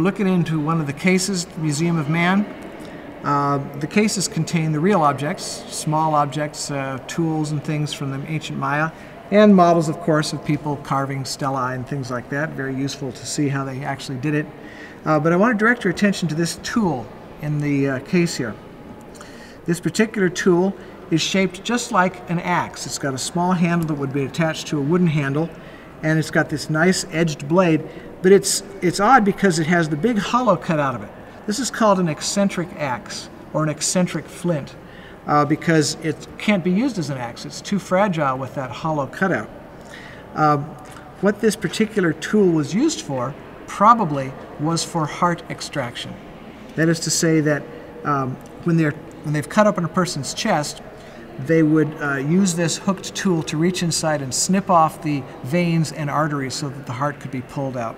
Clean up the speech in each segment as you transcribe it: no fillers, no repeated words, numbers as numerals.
looking into one of the cases at the Museum of Man. The cases contain the real objects, small objects, tools and things from the ancient Maya, and models, of course, of people carving stelae and things like that. Very useful to see how they actually did it. But I want to direct your attention to this tool in the case here. This particular tool is shaped just like an axe. It's got a small handle that would be attached to a wooden handle, and it's got this nice edged blade, but it's odd because it has the big hollow cut out of it. This is called an eccentric axe, or an eccentric flint, because it can't be used as an axe. It's too fragile with that hollow cutout. What this particular tool was used for probably was for heart extraction. That is to say that when they've cut open a person's chest, they would use this hooked tool to reach inside and snip off the veins and arteries so that the heart could be pulled out.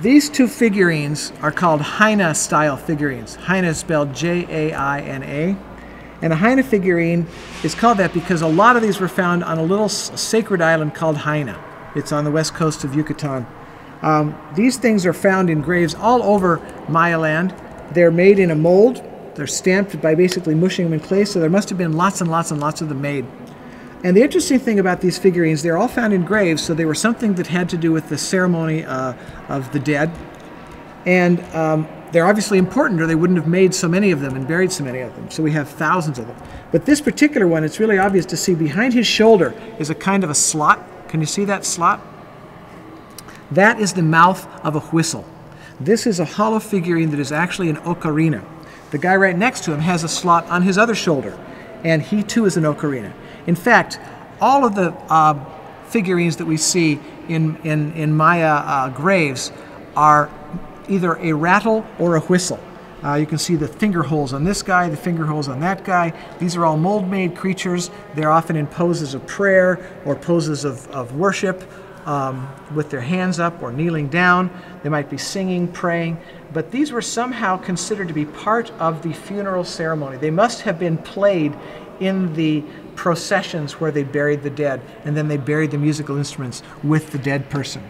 These two figurines are called Jaina style figurines. Jaina is spelled J-A-I-N-A. And a Jaina figurine is called that because a lot of these were found on a little sacred island called Jaina. It's on the west coast of Yucatan. These things are found in graves all over Maya land. They're made in a mold. They're stamped by basically mushing them in clay, so there must have been lots and lots and lots of them made. And the interesting thing about these figurines, they're all found in graves, so they were something that had to do with the ceremony of the dead. And they're obviously important, or they wouldn't have made so many of them and buried so many of them. So we have thousands of them. But this particular one, it's really obvious to see behind his shoulder is a kind of a slot. Can you see that slot? That is the mouth of a whistle. This is a hollow figurine that is actually an ocarina. The guy right next to him has a slot on his other shoulder, and he too is an ocarina. In fact, all of the figurines that we see in Maya graves are either a rattle or a whistle. You can see the finger holes on this guy, the finger holes on that guy. These are all mold-made creatures. They're often in poses of prayer or poses of worship, with their hands up or kneeling down. They might be singing, praying, but these were somehow considered to be part of the funeral ceremony. They must have been played in the processions where they buried the dead, and then they buried the musical instruments with the dead person.